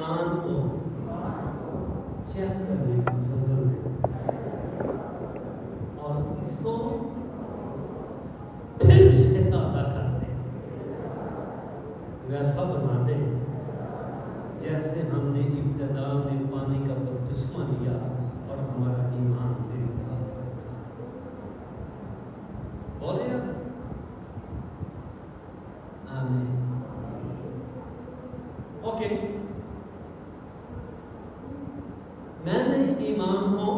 ایمان کو چیک کرنے کی فضل اور اس کو پھر سے تازہ کر دے، ویسا بنا دے جیسے ہم نے ابتدا میں پانی کا بپتسمہ لیا اور ہمارا ایمان میرے ساتھ کرتا بولے آمین۔ اوکے، میں نے ایمان کو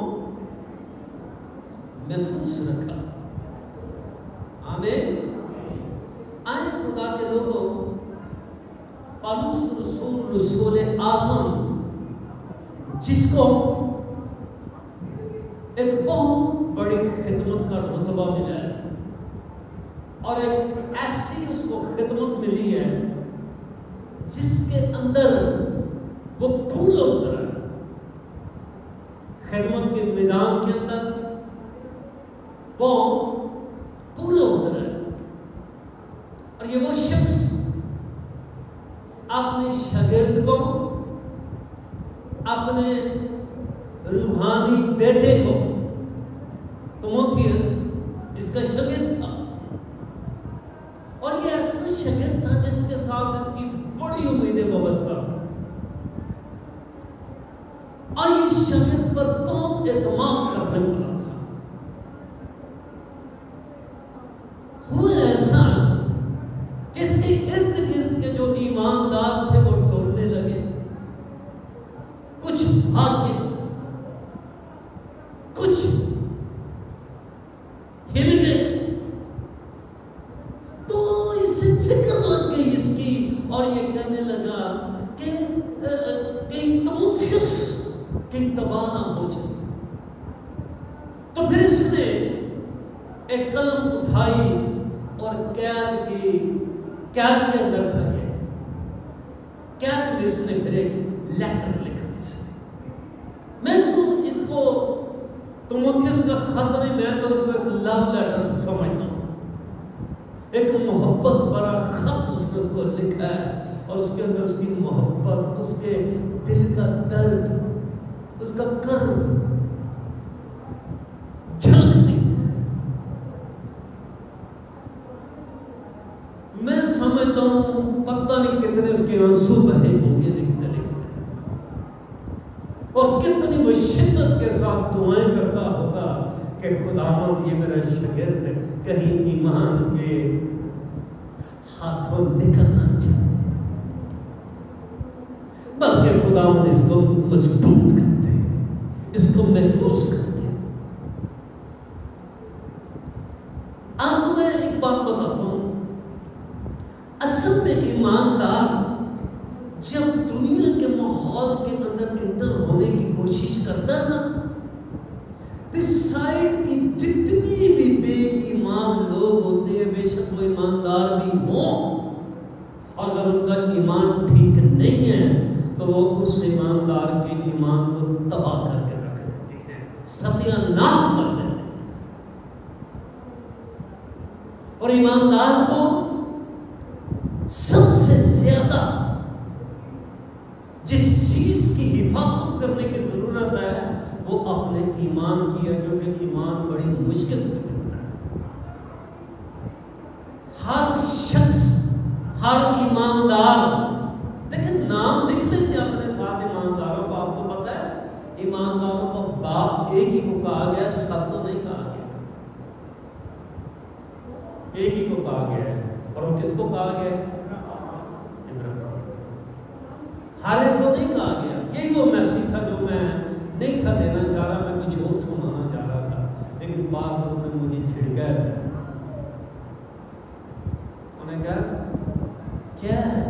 محفوظ رکھا، آمین۔ آئے خدا کے لوگوں، پالوس رسول اعظم جس کو ایک بہت بڑی خدمت کا رتبہ ملا ہے اور ایک ایسی اس کو خدمت ملی ہے جس کے اندر وہ پورا اترا ہے، خدمت کے میدان کے اندر وہ پورا اترا ہے، اور یہ وہ شخص اپنے شاگرد کو، اپنے روحانی بیٹے کو، تیموتھیوس اس کا شاگرد تھا، اور یہ ایسا شاگرد تھا جس کے ساتھ اس کی بڑی امیدیں وابستہ تھا، اور یہ شاگرد پر بہت اعتماد کرنے والا تھا۔ ہوا ایسا کہ اس کے ارد گرد کے جو ایماندار تھے وہ ڈرنے لگے، کچھ بھاگے، کچھ ہل گئے، تو اسے فکر لگ گئی اس کی، اور یہ کہنے لگا کہ تیموتھیوس کی تباہ نہ ہو جائے۔ تو پھر اس نے ایک قلم اٹھائی اور قید کے اندر تھا، یہ قید میں اس نے پھر ایک لیٹر لکھا، میں تو اس کو تیموتھیوس کا خط نہیں، میں تو اس کو ایک لو لیٹر سمجھتا ہوں، ایک محبت بڑا خط اس نے اس کو لکھا ہے، اور اس کے اندر اس کی محبت، اس کے دل کا درد، اس کا کرب جھلکتی ہے۔ میں سمجھتا ہوں پتہ نہیں کتنے اس کے آنسو بہے ہوں گے لکھتے لکھتے، اور کتنی وہ شدت کے ساتھ دعائیں کرتا ہوگا کہ خداوند یہ میرا شاگرد کہیں ایمان کے ہاتھوں نکل نہ جائے، بلکہ خداوند اس کو مضبوط کر دے، اس کو محفوظ کر دے۔ آپ کو میں ایک بات بتاتا ہوں، اصل میں ایماندار جب دنیا کے ماحول کے اندر انٹر ہونے کی کوشش کرتا ہے نا، پھر سائڈ کی جتنی بھی بے ایمان لوگ ہوتے ہیں، بے شک وہ ایماندار بھی ہوں، اور اگر ان کا ایمان ٹھیک نہیں ہے تو وہ اس ایماندار کے ایمان کو تباہ کر کے رکھ دیتے ہیں، ستیہ ناش کر دیتے ہیں، اور ایماندار کو سب سے زیادہ جس چیز کی حفاظت کرنے کی ضرورت ہے وہ اپنے ایمان کی ہے، جو کہ ایمان بڑی مشکل سے ملتا ہے۔ ہر شخص، ہر ایماندار، لیکن نام لکھ لیتے اپنے ساتھ ایمانداروں کو۔ آپ کو پتا ہے ایمانداروں کو باپ ایک ہی کو کہا گیا، سب کو نہیں کہا گیا، ایک ہی کو کہا گیا ہے، اور وہ کس کو کہا گیا ہے؟ ہر ایک کو نہیں کہا گیا۔ یہی وہ میسیج تھا جو میں نہیں تھا دینا چاہ رہا، میں کچھ اور سنانا چاہ رہا تھا، لیکن بعد انہوں نے مجھے جھڑکا ہے، انہوں نے کہا کیا ہے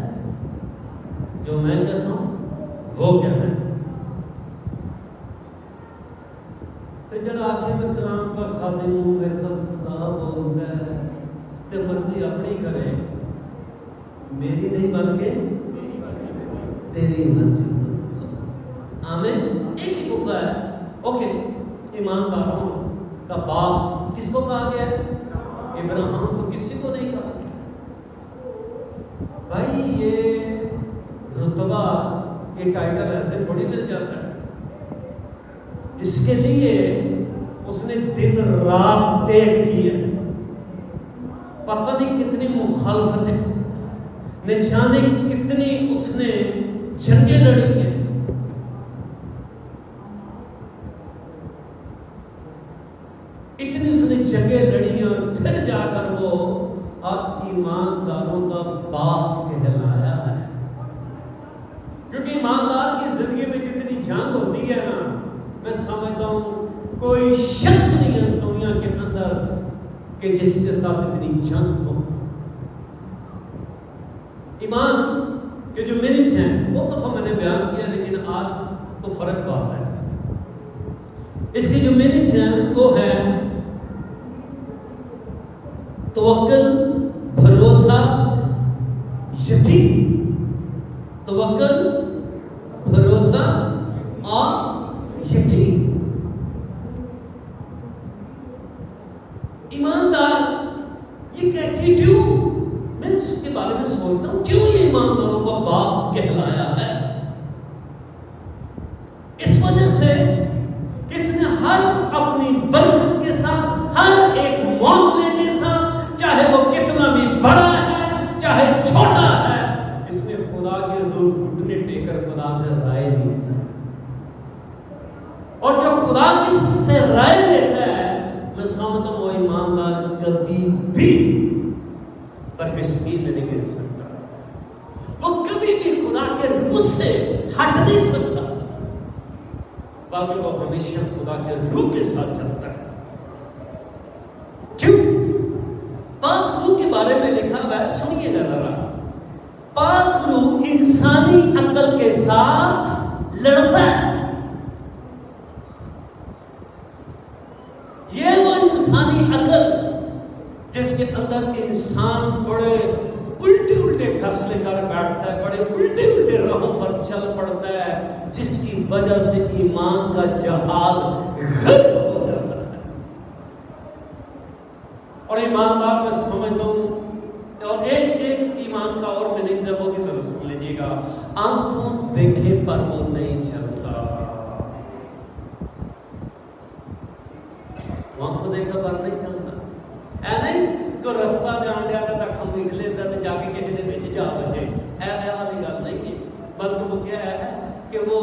جو میں کہتا ہوں وہ کیا ہے؟ پھر جڑا آخر میں کلام کا خادم ہوں، میرے ساتھ خدا بولتا ہے کہ مرضی اپنی کرے، میری نہیں بلکہ تیری مرضی۔ آمین۔ ایک ہی کو کہا ہے۔ اوکے، ایمانداروں کا باپ کس کو کہا گیا ہے؟ ابراہیم کو، کسی کو نہیں کہا گیا۔ بھائی یہ رتبہ یہ ٹائٹل ایسے تھوڑی مل جاتا ہے. اس کے لیے اس نے دن رات دیکھ کی ہے. پتہ نہیں کتنی مخالفتیں، نہ جانے کتنی اس نے جنگیں لڑی ہیں. اتنی اس نے جنگیں لڑی اور پھر جا کر وہ ایمانداروں کا باپ کہلایا ہے. کیونکہ ایماندار کی زندگی میں جتنی جنگ ہوتی ہے نا، میں سمجھتا ہوں کوئی شخص نہیں ہے اس دنیا کے اندر کہ جس کے ساتھ اتنی جنگ ہو. ایمان کے جو منٹس ہیں وہ دفعہ میں نے بیان کیا، لیکن آج تو فرق بات ہے. اس کے جو منٹس ہیں وہ ہیں توکل، بھروسہ، یقین. توکل، بھروسہ اور یقین. ایماندار یہ ایٹیٹیوڈ میں اس کے بارے میں سوچتا ہوں کیوں یہ ایمانداروں کا باپ کہلایا ہے. اس وجہ سے کہ اس نے ہر اپنی برکت کے ساتھ، ہر ایک معاملے کے ساتھ، چاہے وہ کتنا بھی بڑا ہے چاہے چھوٹا ہے، اس نے خدا کے حضور گھٹنے ٹیک کر خدا سے رائے لی. اور جو خدا کس سے رائے لیتا ہے، میں سمجھتا ہوں وہ ایماندار کبھی بھی برگشتی میں نہیں گر سکتا. وہ کبھی بھی خدا کے روح سے ہٹ نہیں سکتا، بلکہ وہ ہمیشہ خدا کے روح کے ساتھ چلتا ہے. کیوں؟ پاک روح کے بارے میں لکھا ہوا ہے، سنیے گا ذرا. پاک روح انسانی عقل کے ساتھ لڑتا ہے. یہ وہ انسانی عقل جس کے اندر انسان بڑے الٹے فیصلے کر بیٹھتا ہے، بڑے الٹے راہوں پر چل پڑتا ہے، جس کی وجہ سے ایمان کا جہاز غرق ہو جاتا ہے. اور ایماندار میں سمجھتا ہوں، اور ایک ایمان کا اور میں نہیں جب وہ بھی ضرور سن لیجیے گا، آنکھوں دیکھے پر وہ نہیں چلتا. آنکھوں دیکھا پر نہیں چلتا. اے نہیں کوئی رستہ جان دیا تھا ہم نکلے تھے جا کے کسی نے بچ جا بچے، اے والی گل نہیں ہے. بلکہ وہ کیا ہے کہ وہ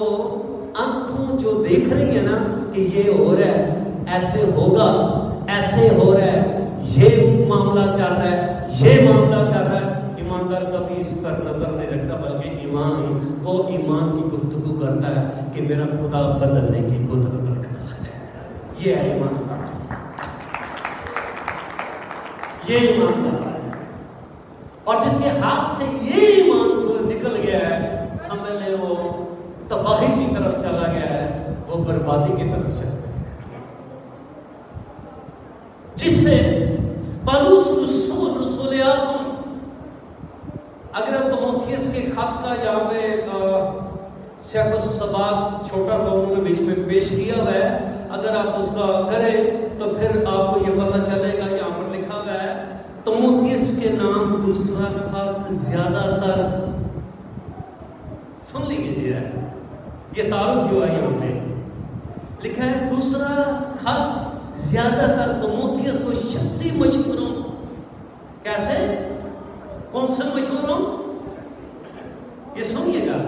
آنکھوں جو دیکھ رہی ہے نا کہ یہ ہو رہا ہے، ایسے ہوگا، ایسے ہو رہا ہے، یہ معاملہ چل رہا ہے، یہ معاملہ چل رہا ہے. ایماندار کبھی اس پر نظر نہیں رکھتا، بلکہ ایمان وہ ایمان کی گفتگو کرتا ہے کہ میرا خدا بدلنے کی قدرت رکھتا ہے. یہ ہے ایماندار، یہ ایماندار ہے. اور جس کے ہاتھ سے یہ ایمان نکل گیا ہے، سمجھ لے وہ تباہی کی طرف چلا گیا ہے، وہ بربادی کی طرف چلا گیا ہے. جس سے پالوس رسول اعظم، اگر تموتھیوس کے خط کا یہاں پہ سیف الصباغ چھوٹا سا انہوں نے بیچ میں پیش کیا ہوا ہے، اگر آپ اس کا کریں تو پھر آپ کو یہ پتہ چلے گا. یہاں پر لکھا ہوا ہے تموتھیوس کے نام دوسرا خط زیادہ تر، سن لیجیے یہ تعارف جو ہے یہاں پہ لکھا ہے دوسرا خط زیادہ تر تموتھیوس کو شخصی مشوروں، کیسے، کون سے مشوروں، یہ سنیے گا،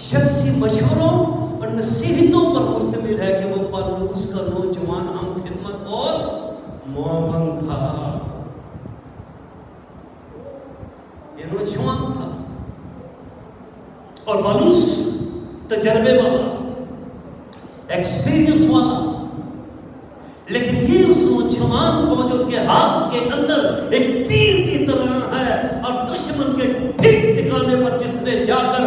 شخصی مشوروں اور نصیحتوں پر مشتمل ہے کہ وہ پالوس کا نوجوان ہم خدمت اور معاون تھا. یہ نوجوان تھا اور پالوس تجربے والا، ایکسپیرینس والا، لیکن یہ اس نوجوان کو جو اس کے ہاتھ کے اندر ایک تیر کی طرح ہے اور دشمن کے ٹھیک ٹھکانے پر جس نے جا کر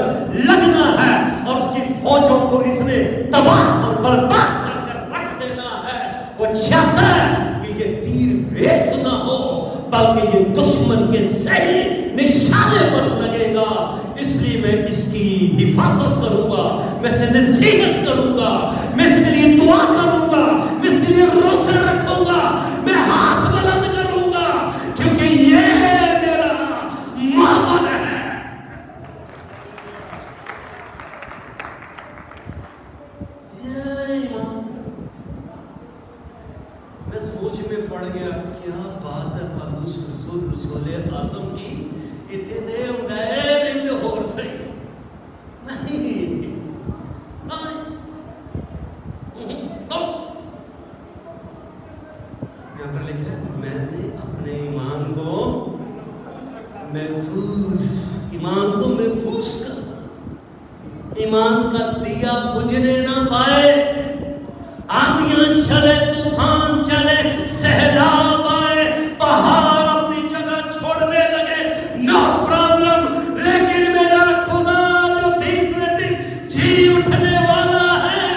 لگنا ہے اور اس کی فوجوں کو اس نے تباہ اور برباد کر رکھ دینا ہے. وہ چاہتا ہے کہ یہ تیر ویسٹ نہ ہو بلکہ یہ دشمن کے صحیح نشانے پر لگے گا. اس لیے میں اس کی حفاظت کروں گا، میں اسے نصیحت کروں گا، میں اس کے لیے دعا کروں گا، میں اس کے لیے روزے رکھوں گا، میں ہاتھ بلند کروں گا، کیونکہ یہ میرا معاون ہے. رسول اعظم کی اتنے گئے نہیں تو ہو صحیح نہیں یہاں پر لکھا ہے میں نے اپنے ایمان کو محفوظ کرنا، ایمان کا دیا بجھنے نہ پائے، آندیاں چلے طوفان چلے سیلاب آئے پہاڑ اپنی جگہ چھوڑنے لگے، نو پرابلم، لیکن میرا خدا جو تیسرے دن جی اٹھنے والا ہے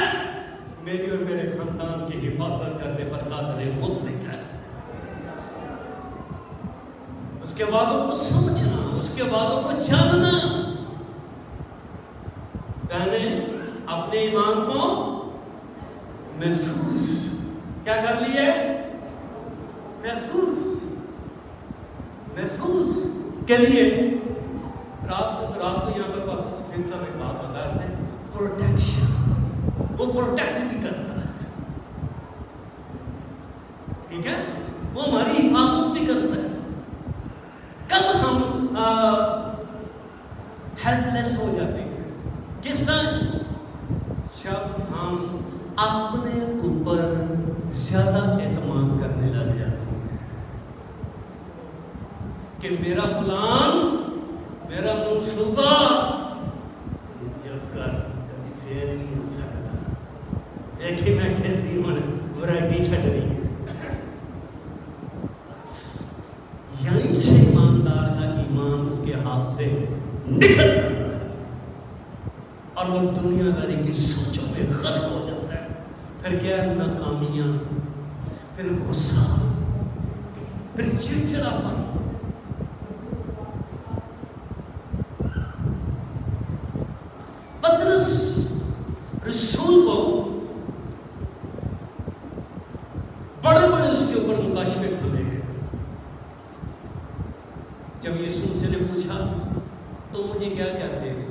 میری اور میرے خاندان کی حفاظت کرنے پر قادر مطلق ہے۔ اس کے وعدوں کو سمجھنا، اس کے وعدوں کو جاننا۔ بہنیں اپنے ایمان کو محفوظ کیا کر لیے؟ محفوظ کے لیے رات کو یہاں پر پاسٹر سفیر صاحب ایک بات بتا رہے تھے، پروٹیکشن، وہ پروٹیکٹ بھی کرتا ہے، ٹھیک ہے، وہ ہماری حفاظت بھی کرتا ہے۔ کب ہم ہیلپ لیس ہو جاتے ہیں؟ کس طرح؟ جب ہم اپنے اوپر زیادہ اعتماد کرنے لگ جاتے ہیں کہ میرا پلان، میرا منصوبہ جب کبھی فیل نہیں ہو سکتا، ایک ہی میں کہتی ہوں ورائٹی چھٹ رہی ہے۔ یہیں سے ایماندار کا ایمان اس کے ہاتھ سے نکل جاتا ہے اور وہ دنیا داری کی سوچوں میں غرق ہو جاتا ہے۔ پھر کیا ہے؟ ناکامیاں، پھر غصہ، پھر چڑچڑاپن۔ پطرس رسول کو بڑے بڑے اس کے اوپر مکاشفے کھلے گئے۔ جب یسوع سے نے پوچھا تو مجھے کیا کہتے ہیں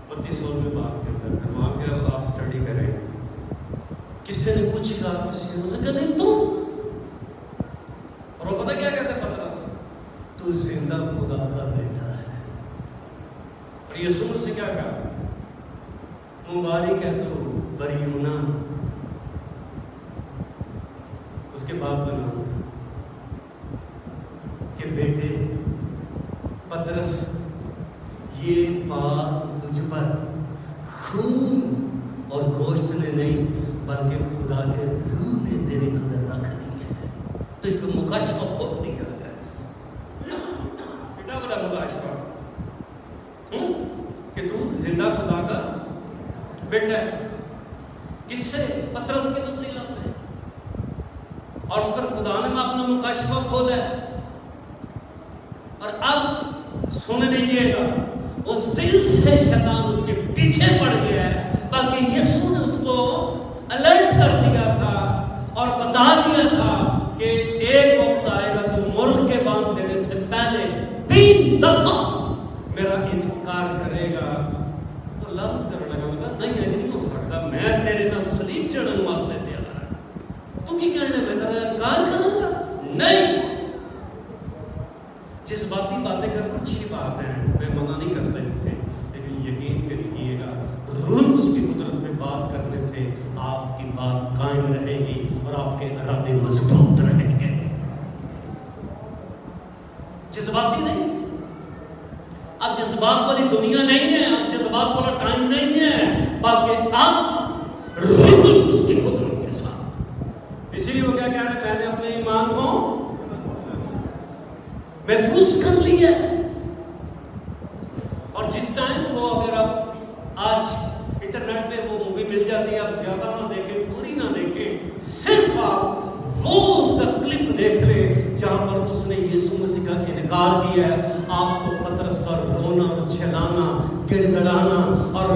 32 باب کے اندر، پھر وہاں کے آپ سٹڈی کریں، کس نے پوچھا کس سے کہا نہیں تم، اور وہ پتہ کیا کہتے ہیں پطرس؟ تو زندہ خدا کا بیٹا ہے۔ اور یسوع سے کیا کہا؟ مبارک ہے تو بریونا، اس کے باپ کا نام تھا کہ بیٹے پطرس یہ بات تجھ پر خون اور گوشت نے نہیں بلکہ خدا کے روح نے تیرے اندر رکھ دی ہے۔ تجھ کو مکاشفہ بہت نہیں کرتا ہے، بیٹا بڑا مکاشفہ کہ تو زندہ خدا کا بیٹا ہے۔ کس سے؟ پطرس کے وسیلہ سے، اور اس پر خدا نے اپنا مکاشفہ کھولا ہے۔ اور اب سن لیجیے گا، اس دل سے شیطان اس کے پیچھے پڑ گیا ہے، بلکہ یسوع نے اس کو الرٹ کر دیا تھا اور بتا دیا تھا کہ ایک وقت آئے گا تو ملک کے باندھ دینے سے پہلے 3 دفعہ میرا انکار کرے گا۔ وہ لب کرنے لگا، نہیں یہ نہیں ہو سکتا، میں تیرے نہ صلیب چڑھنے واسطے تیار ہوں، تو کی کہنے میں تیرا انکار کروں گا؟ نہیں۔ جس باتیں کرنا اچھی بات ہے، میں منع نہیں کرتا ان سے، لیکن یقین کیجیے گا روح اس کی قدرت میں بات کرنے سے آپ کی بات قائم رہے گی اور آپ کے ارادے مضبوط رہیں گے۔ جذباتی نہیں، اب جذبات والی دنیا نہیں ہے، اب جذبات والا ٹائم نہیں ہے، بلکہ اب روح اس کی قدرت کے ساتھ۔ اسی لیے وہ کیا کہہ رہے ہیں؟ میں نے اپنے ایمان کو محفوظ کر لیا ہے۔ اور جس ٹائم وہ اگر آپ آج انٹرنیٹ پہ وہ مووی مل جاتی ہے، آپ زیادہ نہ دیکھیں، پوری نہ دیکھیں، صرف آپ وہ اس کا کلپ دیکھ لیں جہاں پر اس نے یسوع مسیح کا انکار کیا ہے، آپ کو پطرس کا رونا اور چلانا، گڑ گڑانا اور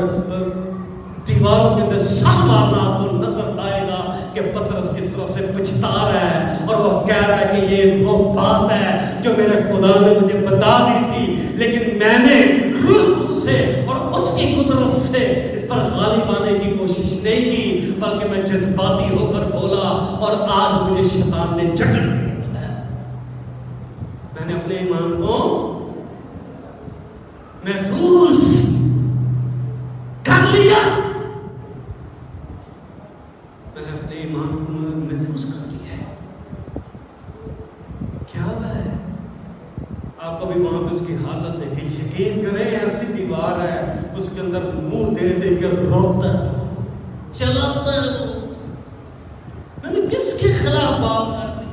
دیواروں کے اندر سر مارنا آپ کو نظر آئے گا کہ پطرس کس طرح سے پچھتا رہا ہے اور وہ کہہ رہا ہے کہ یہ وہ بات ہے جو میرے خدا نے مجھے بتا دی تھی، لیکن میں نے روح سے اور اس کی قدرت سے اس پر غالب آنے کی کوشش نہیں کی، بلکہ میں جذباتی ہو کر بولا اور آج مجھے شیطان نے جکڑ لیا ہے۔ اپنے ایمان کو محفوظ کر لیا، میں نے اپنے ایمان کو محفوظ کر لیا ہے. کیا ہوا ہے؟ آپ کبھی وہاں پہ اس کی حالت دیکھیں، یقین کریں ایسی دیوار ہے، اس کے اندر منہ دے دے کے روتا ہے، چلاتا ہے. میں نے کس کے خلاف بات کر دی؟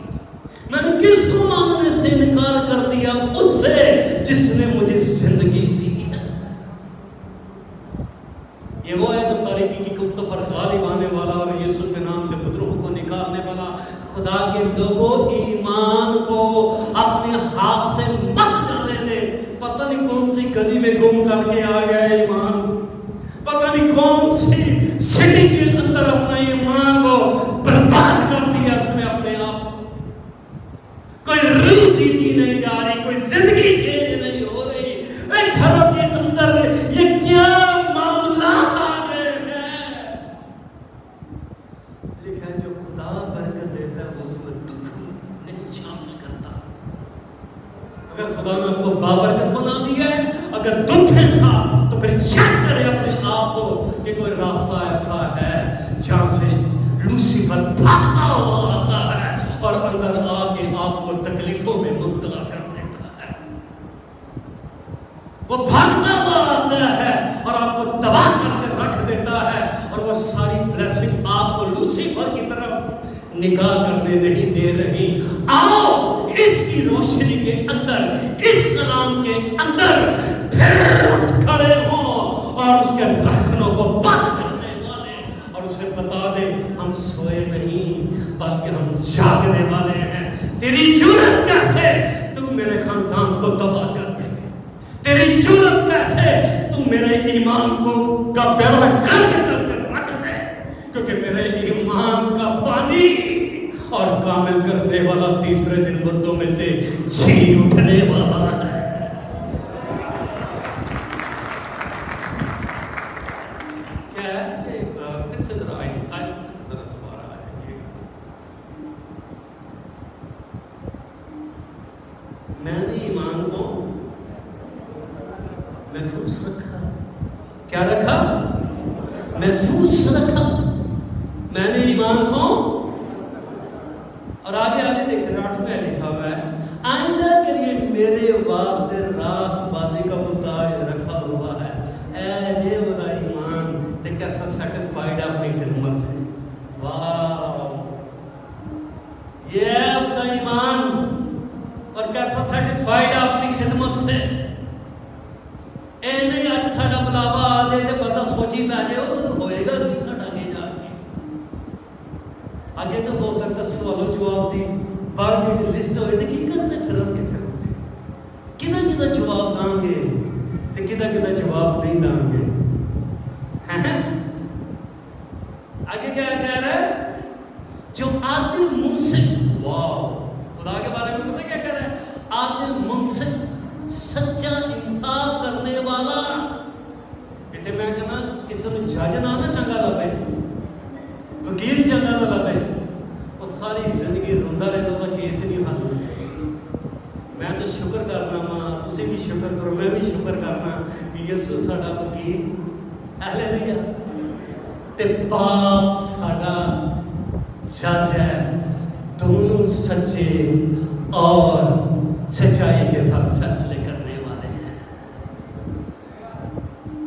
میں نے کس کو ماننے سے انکار کر دیا؟ اس سے جس نے مجھے زندگی دی ہے. یہ وہ ہے جو تاریکی کی گفتوں پر غالب آنے والا اور یسوع کے نام سے بدروہوں کو نکالنے والا. خدا کے لوگوں، ایمان کو اپنے ہاتھ سے مت جانے دے. پتہ نہیں کون سی گلی میں گم کر کے آ گیا ایمان، پتہ نہیں کون سی سٹی کے اندر اپنا ایمان کو برباد کر دیا اس نے اپنے آپ. کوئی روح جیتی نہیں جا رہی، کوئی زندگی چینج نہیں ہو رہی. گھروں کے اندر یہ کیا معاملات آ گئے ہیں؟ لکھا ہے جو خدا برکت دیتا ہے وہ اس میں دکھ نہیں شامل کرتا. اگر خدا نے آپ کو بابرکت بنا دیا ہے، اگر دکھ ہے ساتھ، تو پھر چیک کرے اپنے آپ کو کہ کوئی راستہ ایسا ہے جہاں سے لوسیفر بھاگتا ہوا آتا ہے اور اندر آ کے آپ کو تکلیفوں میں مبتلا کر دیتا ہے. وہ بھاگتا ہوا آتا ہے اور آپ کو تباہ کر کے رکھ دیتا ہے، اور وہ ساری بلیسنگ آپ کو لوسیفر کی طرف نگاہ کرنے نہیں دے رہی. آؤ اس کی روشنی کے اندر، اس کلام کے اندر پھر اٹھ کھڑے ہوں اور اس کے رخنوں کو بند کرنے والے، اور اسے بتا دیں ہم سوئے نہیں بلکہ ہم جاگنے والے ہیں. تیری جرأت کیسے تو میرے خاندان کو تباہ کر دے؟ تیری جرأت کیسے تو میرے ایمان کو کا بیڑا گرک کر کے رکھ دے؟ کیونکہ میرے ایمان کا پانی اور کامل کرنے والا تیسرے دن مردوں میں سے جی اٹھنے والا ہے. کیا ہے؟ پھر سے ذرا آئے دوبارہ آئے. میں نے ایمان کو محفوظ رکھا. کیا رکھا؟ محفوظ رکھا. میں نے ایمان کو، اور آگے دیکھیں 8میں لکھا ہوا ہے آئندہ کے لیے میرے واسطے راست بازی کا وہ تاج رکھا ہوا ہے. اے یہ بڑا ایمان تے کیسا سیٹسفائیڈ ہے اپنی خدمت سے. واہ، یہ ہے اس کا ایمان، اور کیسا سیٹسفائیڈ ہے اپنی خدمت سے. اے نہیں آج ساڈا بلاوا آ جائے تے بندہ سوچی پہ جائے ہوئے گا کہ ساڈا آگے جا کے. آگے تو ہو سکتا سوالو جواب دی بار کی لسٹ ہوئے تے کی کرتے پھرن کے پھرتے کدھا جواب دیں گے تے کدھا جواب نہیں دیں گے. آگے کیا کہہ رہا ہے؟ جو عادل منصف، واو، خدا کے بارے میں پتہ کیا کہہ رہا ہے؟ عادل منصف، سچا انصاف کرنے والا. اتنے میں کہنا کسی نے جج نہ چنگا لگے، وکیل چنگا نہ لگے، وہ ساری زندگی روندا رہتا تھا کیس نہیں حل ہوتے. میں تو شکر کرنا وا، تسی بھی شکر کرو، میں بھی شکر کرنا کہ یسوع ساڈا وکیل ہالےلویا تے باپ ساڈا جج ہے. دونوں سچے اور سچائی کے ساتھ فیصلے کرنے والے ہیں.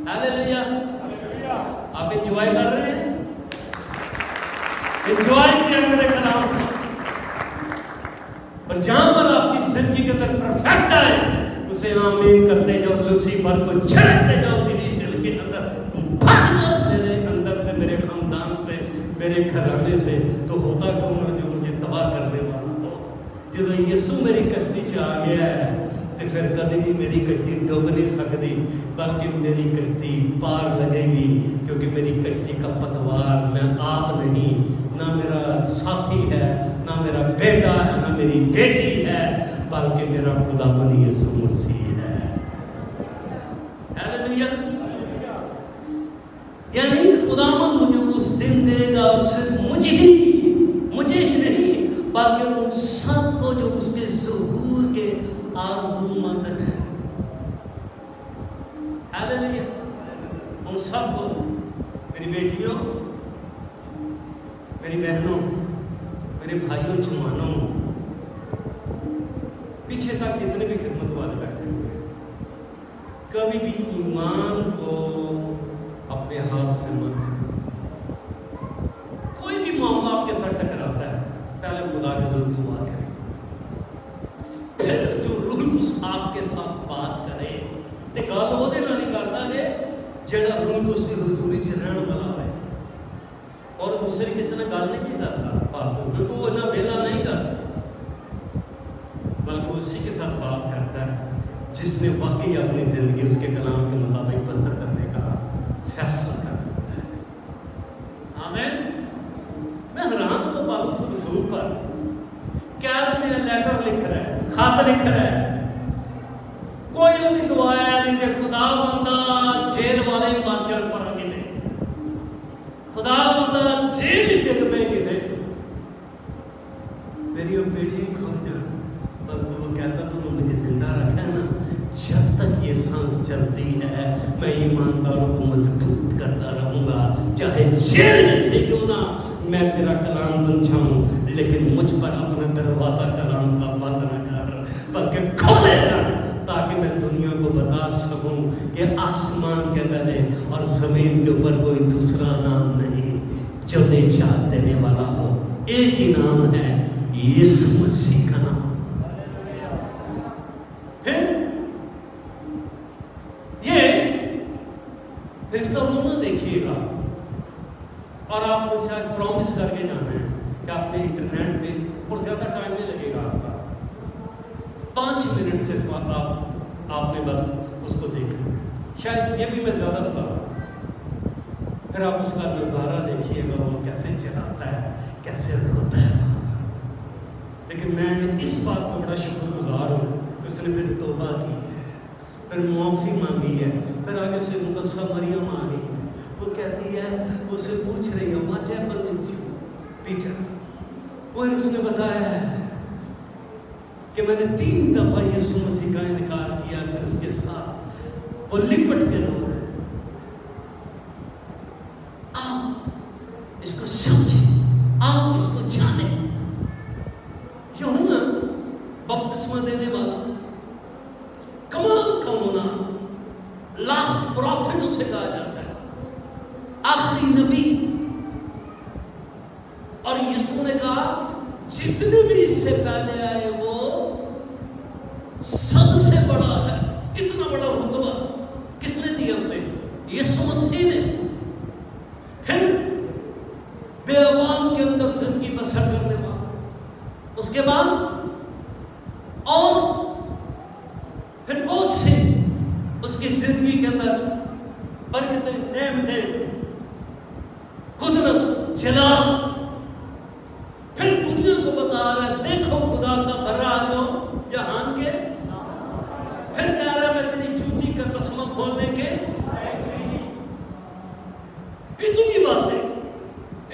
ہالےلویا. آپ انجوائے کر رہے ہیں؟ انجوائے کیا میرے کلام کو. اور جہاں پر آپ کی زندگی کے اندر پرفیکٹ آئے اسے آمین کرتے جاؤ، لوسیفر کو چھڑکتے جاؤ دل کے اندر. بھاگ جاؤ میرے اندر سے، میرے خاندان سے، میرے گھرانے سے. تو ہوتا کون ہے جو مجھے تباہ کرنے والا ہو؟ جب یسوع میری کشتی سے آ گیا ہے تو پھر کبھی بھی میری کشتی ڈوب نہیں سکتی، بلکہ میری کشتی پار لگے گی. کیونکہ میری کشتی کا پتوار میں آپ نہیں، نہ میرا ساتھی ہے، نہ میرا بیٹا ہے، نہ میری بیٹی ہے، بلکہ میرا خداوند یسوع مسیح ہے. ہالےلویا. یعنی خداوند مجھے اس دن دے گا، صرف مجھے ہی نہیں بلکہ ان سب کو جو اس کے ظہور کے سب کو، میری بیٹیوں، میری بہنوں، میرے بھائیوں، جوانوں، پیچھے تک جتنے بھی خدمت والے بیٹھے ہوئے ہیں، کبھی بھی ایمان کو اپنے ہاتھ سے مت چھوڑو۔ کوئی بھی معاملہ آپ کے ساتھ ٹکراتا ہے، پہلے خدا کی ضرور دعا کریں، پھر جو روح القدس آپ کے ساتھ بات کرے تے گل وہدے نال ہی کردا جے جڑا روح القدس دی حضوری چ رہن والا ہے، اور دوسری کسی نے گل نہیں کرتا بات، کیونکہ وہ اتنا ویلا نہیں کرتا، بلکہ اسی کے ساتھ بات کرتا ہے جس نے واقعی اپنی زندگی اس کے کلام کے مطابق بسر کرنے کا فیصلہ کرنا ہے۔ آمین۔ میں حیران تو پالوس رسول پر قید میں لیٹر لکھ رہا ہے، خط لکھ رہا ہے، کوئی وہ بھی دعا ہے نہیں کہ خدا بندہ جیل والے مر جان پر کتے، خدا بندہ جیل ہی ڈگ پہ کتے، میری بیٹی کھو جان، بلکہ وہ کہتا تو نے مجھے زندہ رکھا ہے نا، جب تک یہ سانس چلتی ہے میں ایمانداروں کو مضبوط کرتا رہوں گا، چاہے جیل میں سے کیوں نہ میں تیرا کلام پہنچاؤں، لیکن مجھ پر اپنا دروازہ کلام کا بند نہ کر، بلکہ کھولے گا تاکہ میں دنیا کو بتا سکوں کہ آسمان کے تلے اور زمین کے اوپر کوئی دوسرا نام نہیں جو نجات دینے والا ہو، ایک ہی نام ہے، یسوع مسیح کا نام۔ پھر اس کا رونا دیکھیے گا، اور آپ مجھ سے پرومس کر کے جانا ہے کہ آپ نے انٹرنیٹ پہ، اور زیادہ ٹائم نہیں لگے گا آپ کا، 5 منٹ صرف آپ نے بس اس کو دیکھنا ہے، شاید یہ بھی میں زیادہ بتا رہا ہوں، پھر آپ اس کا نظارہ دیکھیے گا، وہ کیسے چلاتا ہے، کیسے روتا ہے وہاں پر۔ لیکن میں اس بات کو بڑا شکر گزار ہوں کہ اس نے پھر توبہ کی ہے، پھر معافی مانگی ہے، پھر آگے سے مقدسہ مریم آ گئی ہے، وہ کہتی ہے، وہ اسے پوچھ رہی ہے what happened with you Peter, اور اس نے بتایا ہے کہ میں نے 3 دفعہ یسوع مسیح کا انکار کیا، پھر اس کے ساتھ وہ لپٹ کے رو رہے ہیں۔ آؤ اس کو سمجھیں، آؤ اس کو جانیں۔ یوحنا بپتسمہ دینے والا، کمال کا ہونا، لاسٹ پروفٹ اسے کہا جاتا ہے، آخری نبی، اور یسوع نے کہا جتنے بھی اس سے پہلے آئے وہ سب سے بڑا ہے۔ اتنا بڑا رتبہ کس نے دیا اسے؟ یسوع مسیح نے۔ پھر بیابان کے اندر زندگی بسر کرنے والا، اس کے بعد اور پھر بہت سے اس کی زندگی کے اندر برکتیں، نعمتیں، قدرت، جلال، پھر دنیا کو بتا رہا ہے دیکھو خدا کا بھرا جو جہان کے، پھر کہہ رہا ہے میں تیری جوتی کا تسمہ کھولنے کے، اتنی باتیں،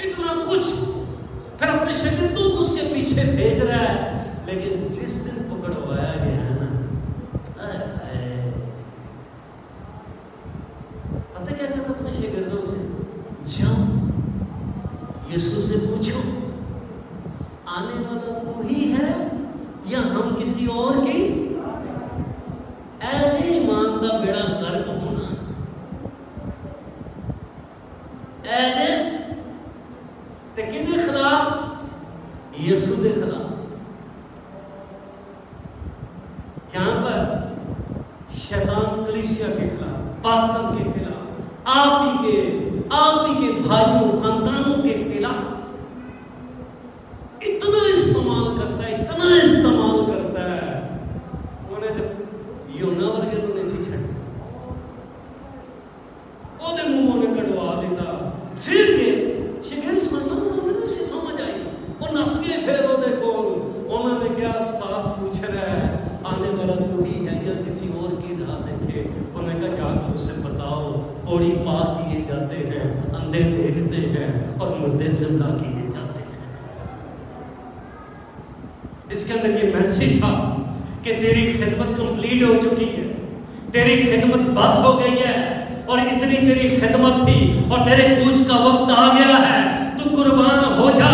اتنا کچھ، پھر اپنے شاگردوں کو اس کے پیچھے بھیج رہا ہے، لیکن جس دن پکڑوایا گیا ہے نا، پتہ کیا کہتا اپنے شاگردوں سے؟ جاؤ یسوع سے پوچھو آنے والا تو ہی ہے یا ہم کسی اور کی؟ اے ایمان دا بیڑا غرق ہونا، اے تے کدے خلاف؟ یسوع دے خلاف۔ یہاں پر شیطان کلیسیا کے خلاف، پاسٹر کے خلاف، آپ ہی کے بھائیوں، خاندانوں کے خلاف اتنا استعمال کرتا ہے، اتنا استعمال کرتا ہے، انہیں جب یونا ورگے تو نہیں سی چھڑ وہ دے منہوں نے کٹوا دیتا، پھر کے شگیر سمجھنا انہوں نے اسی سمجھ آئی، وہ نس گئے پھر وہ دے کول، انہوں نے کیا استاد پوچھ رہا ہے آنے والا تو ہی ہے یا کسی اور کی راہ دیکھے؟ انہوں نے کہا جا کر اس سے بتاؤ کوڑی پاک کیے جاتے ہیں، اندھے دیکھتے ہیں اور مردے زندہ کیے جاتے ہیں۔ اس کے اندر یہ میسج تھا کہ تیری خدمت کمپلیٹ ہو چکی ہے، تیری خدمت بس ہو گئی ہے، اور اتنی تیری خدمت تھی اور تیرے کوچ کا وقت آ گیا ہے، تو قربان ہو جا،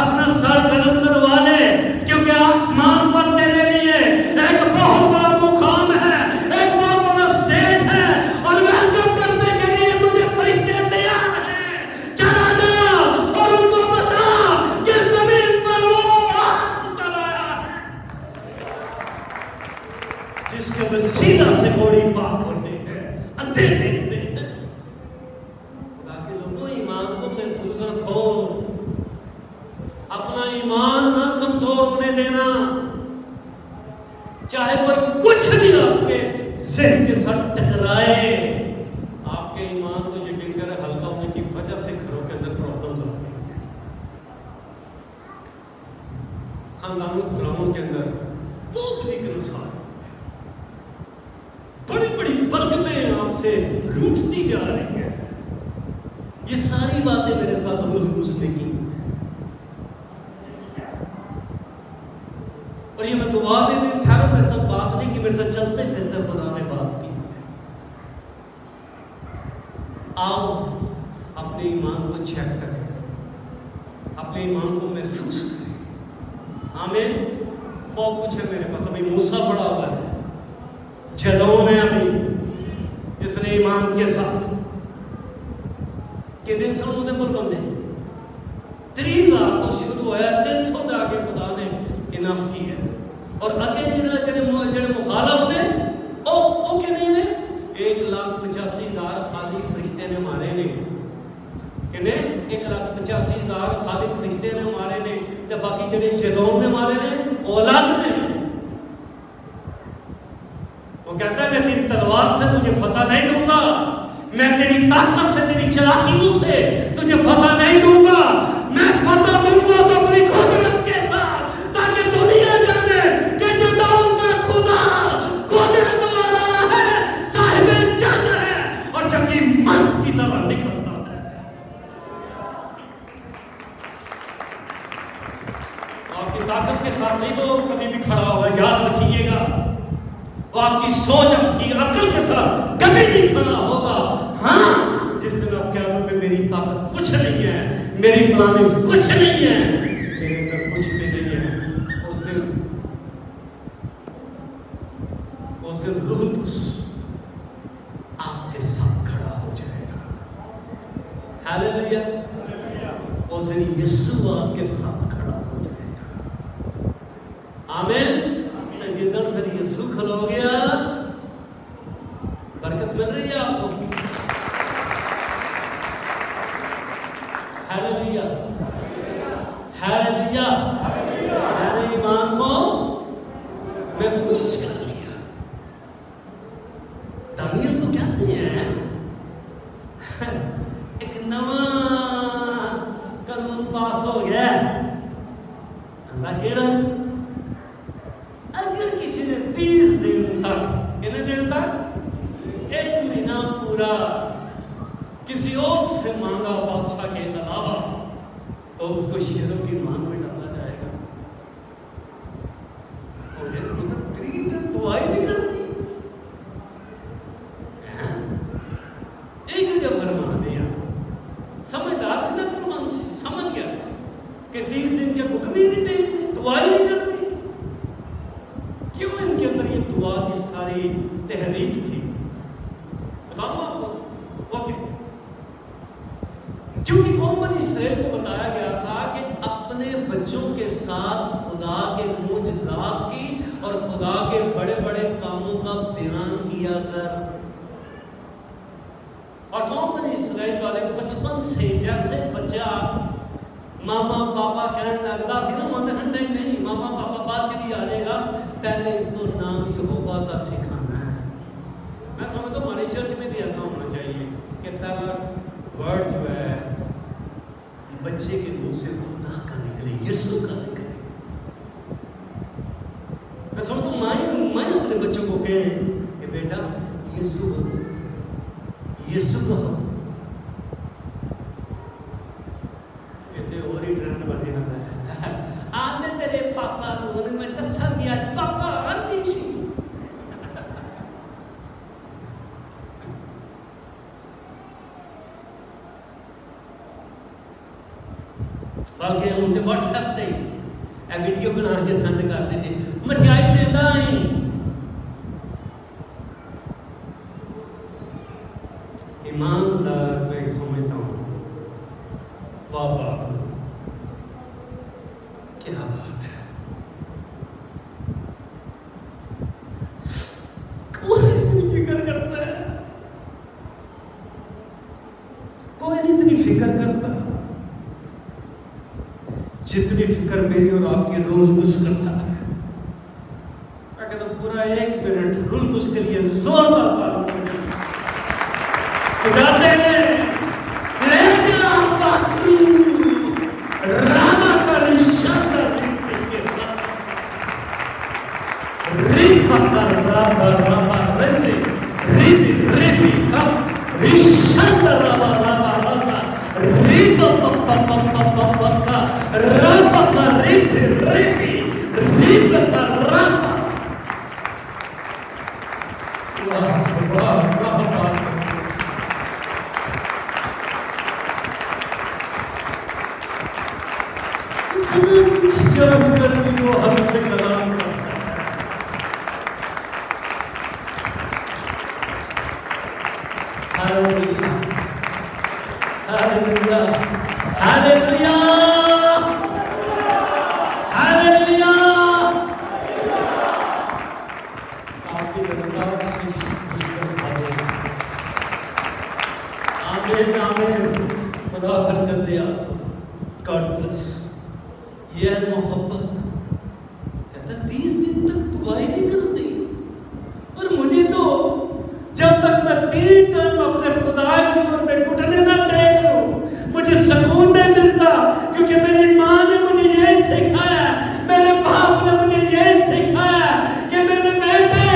اپنا سر بلند کروا لے، کیونکہ آسمان پر تیرے لیے ایک بہت بڑا مقام ہے، ایک بہت بڑا اسٹیج ہے، اور ویلکم کرنے کے لیے تجھے فرشتے تیار ہیں۔ چلا جا اور ان کو بتا کہ زمین پر وہ اتر آیا ہے جس کے وسیلہ سے کوڑی پاک ہوتے ہیں، اندھے دیکھتے ہیں۔ تاکہ لوگوں ایمان کو محفوظ رکھو، اپنا ایمان نہ کمزور ہونے دینا، چاہے کوئی کچھ بھی آپ کے ذہن کے ساتھ ٹکرائے، آپ کے ایمان کو یقین کرے ہلکا ہونے کی وجہ سے گھروں کے اندر پرابلمز آتی ہیں، خاندانوں گھرانوں کے اندر بہت بھی کنسار، بڑی بڑی برکتیں آپ سے روٹتی جا رہی ہیں۔ یہ ساری باتیں میرے ساتھ روح القدس نے کی، اور یہ میں دعا میں بھی ٹھہرا، میرے ساتھ بات نہیں کی، میرے ساتھ چلتے پھرتے خدا نے بات کی۔ آؤ اپنے ایمان کو چیک کریں، اپنے ایمان کو محفوظ کریں۔ آمین۔ بہت کچھ ہے میرے پاس، ابھی موسیٰ پڑا ہوا ہے، جدون ہے ابھی، جس نے ایمان کے ساتھ کہ 300 مدے کل بندے 30,000 تو شروع ہوا ہے، 300 دے آگے خدا نے انف کی ہے، اور اگے جڑے مخالف نے او کہ نہیں نے 1,85,000 خالی فرشتے نے مارے نے، کہ نے 1,85,000 خالی فرشتے نے مارے نے، تے باقی جڑے جدون نے مارے نے وہ الگ نے۔ وہ کہتا ہے میں تیری تلوار سے تجھے فتح نہیں دوں گا، میں تیری طاقت سے تیری چلاکیوں سے تجھے فتح نہیں دوں گا، میں فتح دوں گا تو اپنی قدرت کے ساتھ، تاکہ دنیا جانے کہ جدون کا خدا قدرت والا ہے، صاحب جنگ ہے، اور جنگی مرد کی طرح نکلتا ہے۔ آپ کی طاقت کے ساتھ نہیں تو کبھی بھی کھڑا ہوگا، یاد رکھیے گا، وہ آپ کی سوچ آپ کی عقل کے ساتھ کبھی نہیں کھڑا ہوگا۔ ہاں جس دن آپ کہہ دو کہ میری طاقت کچھ نہیں ہے، میری پلاننگز کچھ نہیں ہے، میرے اندر کچھ بھی نہیں ہے، اس دن روح القدس آپ کے ساتھ کھڑا ہو جائے گا۔ ہاللیلویا۔ اس دن یسوع آپ کے ساتھ کھڑا ہو جائے گا۔ آمین۔ جدھر پھر یسوع کھلو گیا برکت مل رہی ہے آپ کو۔ ہاللیلویا، ہاللیلویا۔ میں نے ایمان کو محفوظ کر لیا۔ دانیل کو کہتے ہیں ایک نواں قانون پاس ہو گیا، اللہ کہڑا؟ اگر کسی نے 30 دن تک، کتنے دن تک؟ 1 مہینہ پورا کسی اور سے مانگا بادشاہ کے علاوہ، تو اس کو شیروں کی مانگ میں ڈالا جائے گا۔ اور یہ 3 دن دعائی نہیں کرتی، ایک جگہ فرما دیا، سمجھدار سے نہ ترمان سی سمجھ گیا کہ 30 دن کے حکم ہی نہیں ٹیکتے، دعائی نہیں کرتی۔ کیوں ان کے اندر یہ دعا کی ساری تحریک تھی؟ بتاؤں آپ کو وہ کیوں؟ کیونکہ قوم بنی اسرائیل کو بتایا گیا تھا کہ اپنے بچوں کے ساتھ خدا کے معجزات کی اور خدا کے بڑے بڑے کاموں کا بیان کیا کر، اور قوم بنی اسرائیل والے بچپن سے جیسے بچہ ماما پاپا کہنے لگتا سی نا، من نہیں ماما پاپا بعد چلی آ جائے گا، پہلے اس کو نام یہوہ کا سکھانا ہے۔ میں سمجھتا ہوں ہماری چرچ میں بھی ایسا ہونا چاہیے کہ پہلا ورڈ جو ہے بچے کے منہ سے خدا کا نکلے، یسوع کا نکلے۔ میں سمجھتا ہوں میں اپنے بچوں کو کہیں کہ بیٹا یسوع یسوع کہو، کہتے اور ہی ٹرینڈ بن گیا ہے، آنے تیرے پاپا کو میں دسا دیا پاپا آتی سی۔ بلکہ ہوں تو واٹس ایپ تے اے ویڈیو بنا کے سینڈ کر دیتے مٹھائی لینا ہی ایماندار میں سمجھتا ہوں واہ واہ کیا بات ہے کوئی اتنی فکر کرتا ہے کوئی نہیں اتنی فکر کرتا جتنی فکر میری اور آپ کی رول گس کرتا ہے میں کہتا ہوں پورا 1 منٹ رول گس کے لیے زوردار تعلق جاتے ہیں لیکن باقی راما کا نشان ریپا کا راما رچے ریپی کم رشان راما راما ریپا پپا پپا پپا کا راما کا ریپی ریپا کا راما واہ واہ واہ جب کرنے کو حد سے کلام ہاللویا ہاللویا ہاللویا ہاللویا آپ کی برکات سے آمین آمین خدا برکت دے آپ کو گاڈ بلیس یہ ہے محبت کہتا 30 دن تک دعائی نہیں کرتی اور مجھے تو جب تک میں 3 ٹائم اپنے خدا کے حضور میں گھٹنے نہ ٹیک لوں مجھے سکون نہیں ملتا کیونکہ میری ماں نے مجھے یہی سکھایا میرے باپ نے مجھے یہی سکھایا کہ میرے بیٹے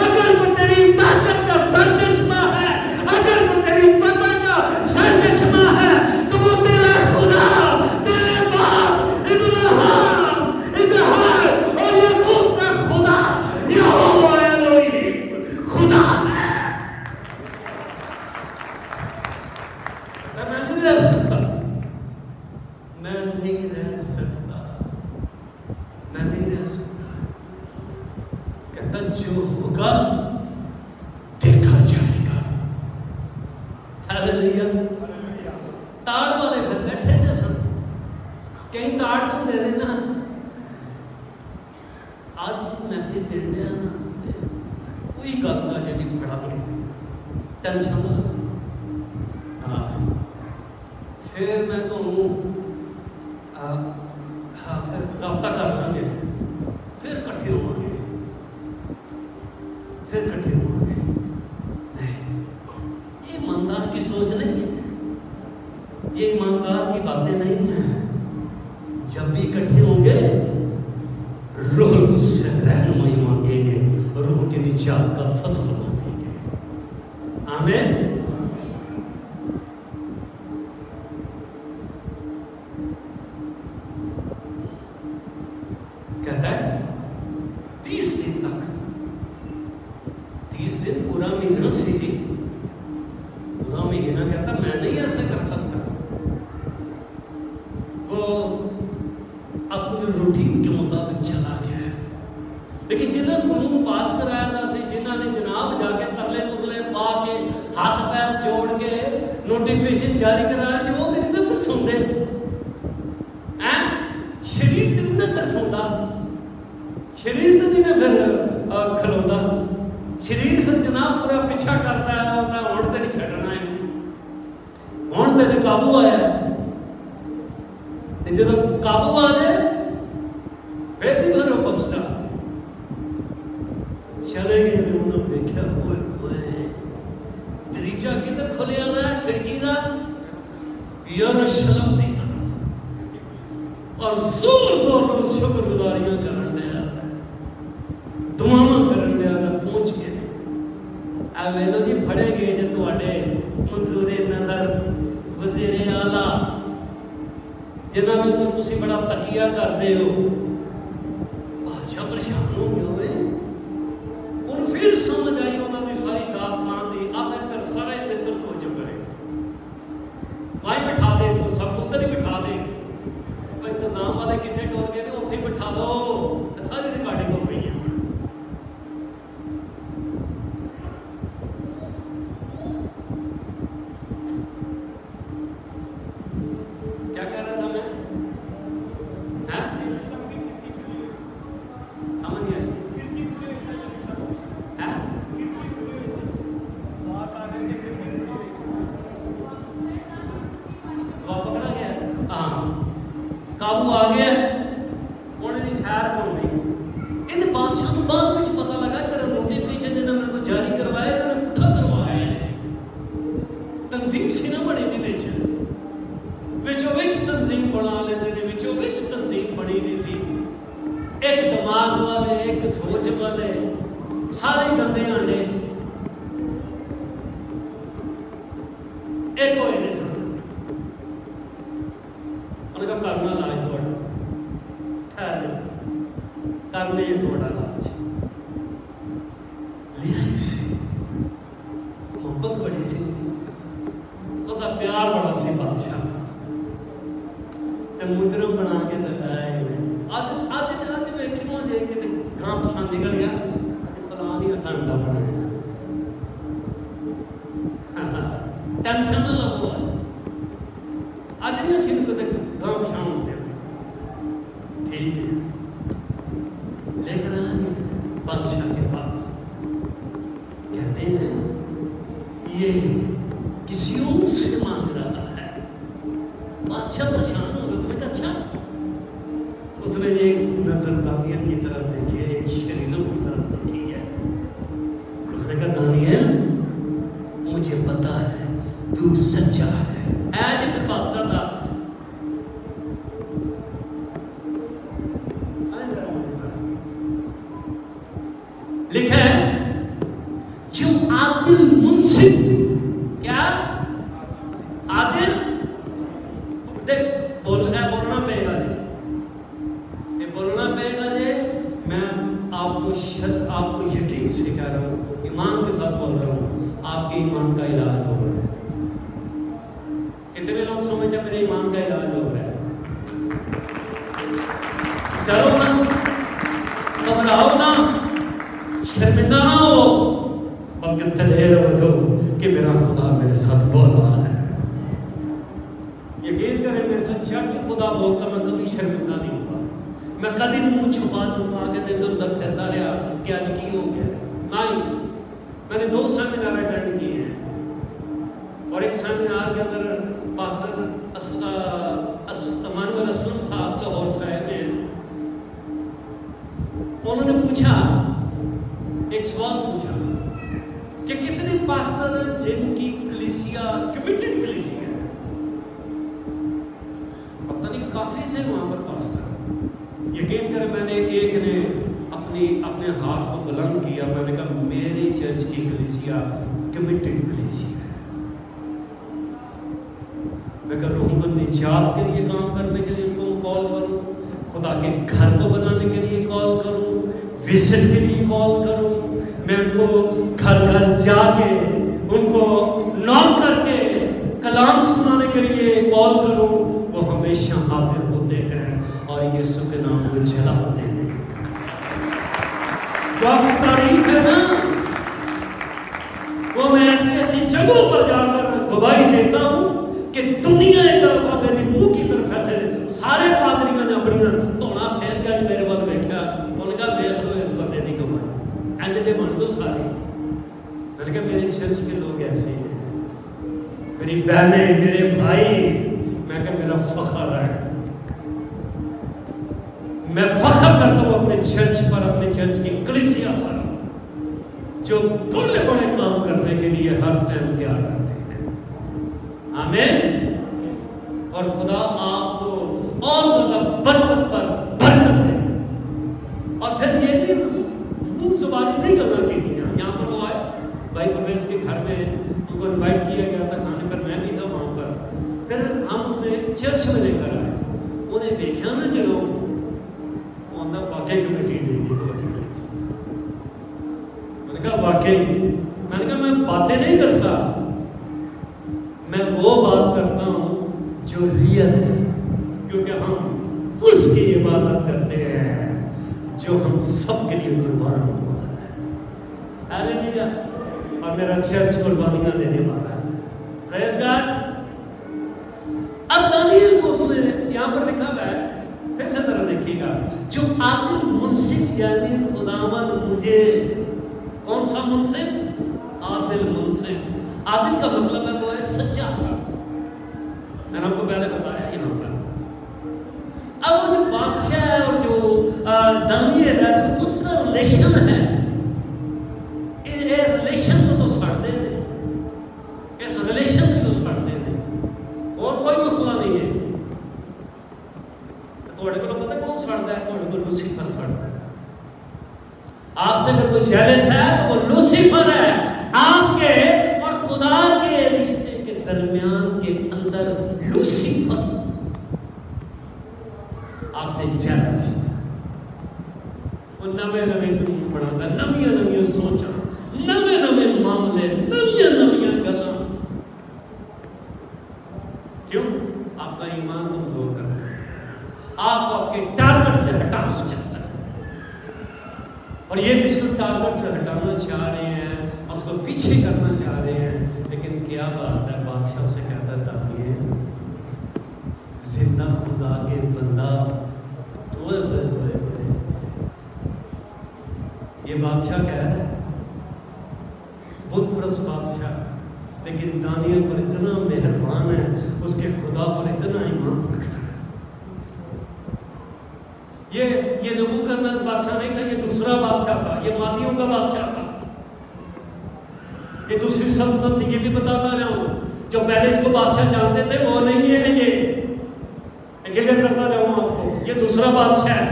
اگر وہ تیری طاقت کا سرچشمہ ہے اگر وہ تیری فتح کا سرچشمہ ہے تو وہ تیرا خدا تیرے باپ اور یعقوب کا خدا یہوہ الوہیم خدا ہے میں نہیں رہ سکتا میں نہیں رہ سکتا میں نہیں رہ سکتا کہتا جو ہوگا دیکھا جائے گا ہاللویا تاڑ والے گھر بیٹھے تھے سن کہیں تاڑ تو میرے نا آج میسیج دیتے ہیں نا کوئی گل نہ جی پڑا پڑی ٹینشن نہ ہاں پھر میں تو پھر رابطہ کر لیں گے پھر کٹھے ہوں گے پھر کٹھے ہوں گے نہیں یہ ایماندار کی سوچ نہیں ہے یہ ایماندار کی باتیں نہیں ہیں جب بھی اکٹھے ہوں گے روح القدس سے رہنمائی مانگیں گے روح کے نجات کا فضل مانگیں گے آمین کہتا ہے 30 دن تک 30 دن پورا مہینہ سے ہی پورا مہینہ کہتا میں نہیں ایسے کر سکتا وہ اپنی روٹین کے مطابق چلا گیا ہے لیکن جنہیں قانون پاس کرایا تھا سی جنہوں نے جناب جا کے ترلے ترلے پا کے ہاتھ پیر جوڑ کے نوٹیفکیشن جاری کرایا سی وہ تو نہیں کر سنتے شریر تو نہیں کر سنتا شریر تو نہیں پھر کھلوتا شریر پھر جناب پورا پیچھا کرتا ہے ہوتا ہوں تو نہیں چھڑنا ہے ہوں تیرے قابو آیا ہے جب قابو آ جائے پھر نہیں پھر وہ بخشتا چلے گئے انہوں نے دیکھا ہوئے دریچہ کدھر کھلیا ہے کھڑکی دا یروشلم دی طرف اور زور زور شکر گزاریاں کرن دیا دعاواں کرن دیا پہنچ کے اے ویلو جی پھڑے گئے جے تواڈے منظور نظر وزیر اعلیٰ جنہوں نے تو تسی بڑا تقیہ کرتے ہو بادشاہ پریشان ہو گیا ہوئے اور پھر سمجھ آئی انہوں نے ساری داستان دی آپ نے سارے دن توجہ کرے وہیں بٹھا دے تو سب ادھر ہی بٹھا دے والے کتنے ٹور گئے نے اتنے ہی بٹھا دو، ساری ریکارڈنگ ہو گئی ہے. کیا کہہ رہا تھا میں؟ سمجھ گیا؟ پکڑا گیا، ہاں قابو آ گیا، انہیں خیر کون نہیں. یہ بادشاہ کو بعد میں پتا لگا کہ نوٹیفکیشن نے میرے کو جاری کروایا تو انہیں پٹھا کروایا ہے. تنظیم سی نہ بڑی دی وچ تنظیم بنا لیندے نے، وچ تنظیم بنی دی سی. ایک دماغ والے، ایک سوچ والے، سارے گندے آنے ایک ہوئے نے سن. انہوں نے کہا کرنا لاج تھوڑا، ٹھہر کرنے تھوڑا لاج. لیا سی محبت بڑی سی، وہ پیار بڑا سی بادشاہ، مجرم بنا کے دکھایا. اج ویکھو جی کہ گاں پچھا نکل گیا، پلان ہی اساں انڈا بنایا. ٹینشن نہ لو، اج نہیں اسی کتے گاں پچھا ہوتے ٹھیک ہے. لے کر آ گئے بادشاہ کے پاس، کہتے ہیں یہ کسی اور سے مانگ رہا ہے. بادشاہ پریشان ہو گیا. اس نے کہا اچھا. اس نے ایک نظر دانیل کی طرف دیکھی ہے، ایک شریروں کی طرف دیکھی ہے. اس نے کہا دانیل مجھے پتا ہے تو سچا ہے. ایج پھر بادشاہ تھا. لکھا ہے جو عادل منصف، کیا عادل، دیکھ بولنا پڑے گا جی، یہ بولنا پڑے گا جی. میں آپ کو یقین سے کہہ رہا ہوں، ایمان کے ساتھ بول رہا ہوں، آپ کے ایمان کا علاج ہو رہا ہے. کتنے لوگ سمجھتے ہیں میرے ایمان کا علاج ہو رہا ہے؟ ڈرو نہ، گھبراؤ نہ، شرمندہ نہ ہو، بلکہ دلیر ہو جاؤ کہ میرا خدا میرے ساتھ بول رہا ہے. یقین کریں میرے ساتھ جب بھی خدا بولتا میں کبھی شرمندہ نہیں ہوا. میں کبھی منہ چھپا کے ادھر ادھر پھرتا رہا کہ آج کی ہو گیا. نہیں، میں نے 2 سیمینار اٹینڈ کیے ہیں، اور ایک سیمینار کے اندر پاسٹر امانویل اسلم صاحب لاہور سے آئے ہیں. انہوں نے پوچھا، ایک سوال پوچھا کہ کتنے پاسٹر ہیں جن کی کلیسیا کمیٹڈ کلیسیا ہے؟ پتہ نہیں کافی تھے وہاں پر پاسٹر. یقین کریں میں نے ایک نے اپنے ہاتھ کو بلند کیا، میں نے کہا میری چرچ کی کلیسیا کمیٹڈ کلیسیا ہے. میں کہا روحوں کو نجات کے لیے کام کرنے کے لیے ان کو کال کروں، خدا کے گھر کو بنانے کے لیے کال کروں، ویژن کے لیے کال کروں. میں ان کو گھر گھر جا کے ان کو ناک کر کے کلام سنانے کے لیے کال کروں. وہ ہمیشہ حاضر ہوتے ہیں اور یسوع کے نام کو جلاتے ہیں. جو آپ کی تعریف ہے نا، وہ میں ایسی جگہوں پر جا کر گواہی دیتا ہوں کہ دنیا ایک طرف میری منہ کی طرف ایسے سارے پادریوں نے اپنی توڑا پھیر کر میرے بال دیکھا. انہوں نے کہا دیکھ لو اس بندے کی گواہی، ایسے دے بن دو سارے. میں نے کہا میری چرچ کے لوگ ایسے ہی ہیں، میری بہنیں، میرے بھائی. میں کہا میرا فخر ہے، میں فخر کرتا ہوں اپنے چرچ پر، اپنے چرچ کی کلیسیا پر، جو بڑے بڑے کام کرنے کے لیے ہر ٹائم تیار رہتے ہیں. آمین. اور خدا آپ کو اور زیادہ برکت پر برکت دے. اور پھر یہ نہیں منہ زبانی نہیں کرنا کی. یہاں پر وہ آئے بھائی پرویز کے گھر میں، ان کو انوائٹ کیا گیا تھا کھانے پر، میں بھی تھا وہاں پر. پھر ہم انہیں چرچ میں لے کر آئے. انہیں دیکھا نا جگہ وہ اندر واقعی کمیٹی دے دی. میں نے کہا واقعی، میں نے کہا میں باتیں نہیں کرتا، میں وہ بات کرتا ہوں جو ریئل ہے، کیونکہ ہم اس کی عبادت کرتے ہیں جو ہم سب کے لیے قربان ہوا ہے. ہاللیلویا. اور میرا چرچ قربانیاں دینے والا ہے. پریز گاڈ. اب دانیل کو اس نے یہاں پر لکھا ہوا ہے، پھر سے ذرا دیکھیے گا، جو عادل منصف یعنی خداوند مجھے، کون سا منصف؟ عادل منصف. عادل کا مطلب ہے وہ ہے سچا. میں نے آپ کو پہلے بتایا یہاں پر. اب وہ جو بادشاہ ہے اور جو دانیل ہے تو اس کا ریلیشن ہے، ریلیشن کو تو ساڑھتے ہیں، اس ریلیشن کو تو ساڑھتے ہیں، اور کوئی مسئلہ نہیں ہے. تھوڑے کو پتہ کون ساڑھتا ہے؟ تھوڑے کو لوسیفر ساڑھتا ہے. آپ سے اگر کوئی جیلس ہے تو وہ لوسیفر ہے. آپ کے اور خدا کے رشتے کے درمیان کے اندر لوسیفر آپ سے جیلس ہے. وہ نوے کام بڑھاتا ہے، نویاں سوچاں، نوے معاملے، نویاں گلاں. کیوں؟ آپ کا ایمان کمزور کرنا چاہتا ہے، آپ کو آپ کے ٹارگٹ سے ہٹانا چاہتا ہے. اور یہ بھی اس کو ٹارگٹ سے ہٹانا چاہ رہے ہیں اور اس کو پیچھے کرنا چاہ رہے ہیں. لیکن کیا بات ہے، بادشاہ سے کہتا ہے دانیل زندہ خدا کے بندہ. یہ بادشاہ کہہ رہا ہے، بت پرست بادشاہ، لیکن دانیل پر اتنا مہربان ہے، اس کے خدا پر اتنا ایمان رکھتا ہے. یہ نبوکدنصر بادشاہ نہیں تھا، یہ دوسرا بادشاہ تھا، یہ مادیوں کا بادشاہ تھا. یہ دوسری سلطنت تھی. یہ بھی بتاتا جاؤں، جو پہلے اس کو بادشاہ جانتے تھے وہ نہیں ہے. یہ کلیئر کرتا جاؤں آپ کو، یہ دوسرا بادشاہ ہے.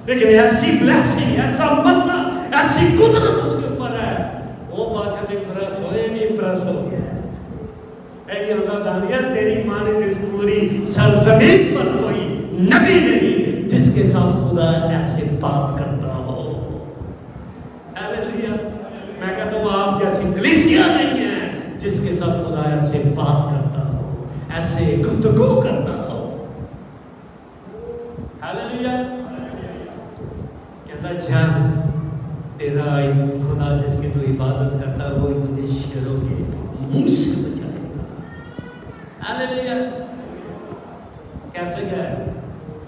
لیکن ایسی بلیسنگ، ایسا مزہ، ایسی قدرت اس کے اوپر ہے. وہ بادشاہ بھی امپریس ہوئے، بھی امپریس ہو گیا. اے اللہ دانیل، تیری مانے اس پوری سرزمین پر کوئی نبی نہیں جس کے ساتھ خدا ایسے بات کرتا ہو. ہاللیلویا. میں کہتا ہوں آپ جیسی کلیسیا نہیں ہے جس کے ساتھ خدا ایسے بات کرتا ہو، ایسے گفتگو کرتا ہو. ہاللیلویا. کہتا جا تیرا خدا جس کی تو عبادت کرتا ہے وہی تجھے شروں کے منہ سے بچائے گا. ہاللیلویا. کیسے گیا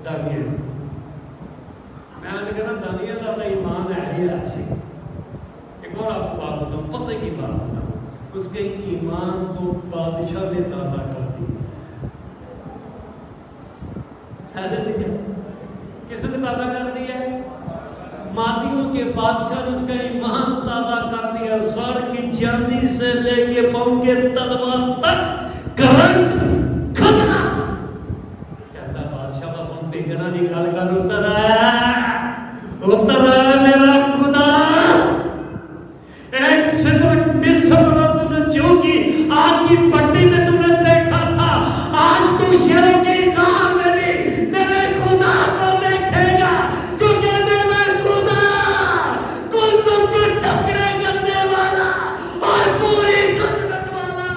دانیل؟ میں آج کہنا دانیل کا ایمان ہے ہی ایسے. ایک اور آپ کو بات بتاؤں، پتہ کی بات بتاؤں، اس کے ایمان کو بادشاہ نے تازہ کر دیا. ہاللیلویا. کس نے تازہ کر دیا ہے؟ مادیوں کے بادشاہ نے اس کا ایمان تازہ کر دیا. سر کی چاندی سے لے کے پاؤں کے تلوار تک کرنٹ کھڑا. کہتا بادشاہ بس ہم بگڑا نکال کر اتر آیا میرا خدا. ایک سکرٹ مصر تم نے جو کی آگ کی پٹی میں تم نے دیکھا تھا، آج تو شیروں کی نار میں بھی میرے خدا کو دیکھے گا. کیونکہ میرا خدا کل تم کو ٹکرے کرنے والا اور پوری قدرت والا.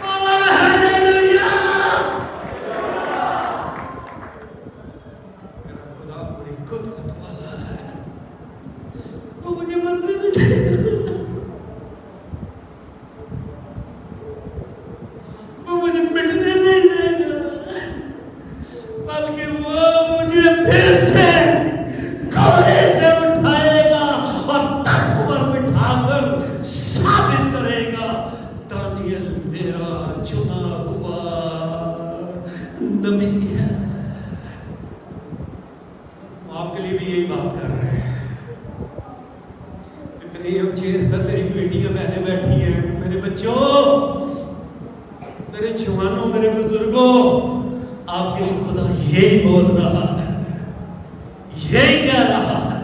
ہاللیلویا. میرا خدا پوری قدرت والا ہے. وہ مجھے مرنے نہیں دے گا، وہ مجھے مٹنے نہیں دے گا، بلکہ وہ مجھے پھر سے گھوڑے سے اٹھائے گا اور تخت پر بٹھا کر ثابت کرے گا دانیل میرا چنا ہوا نبی ہے. آپ کے لیے بھی یہی بات کر رہے ہیں. اب چیر پر میری بیٹیاں بہنیں بیٹھی ہیں، میرے بچوں، میرے جوانوں، میرے بزرگوں، آپ کے لیے خدا یہی بول رہا ہے، یہی کہہ رہا ہے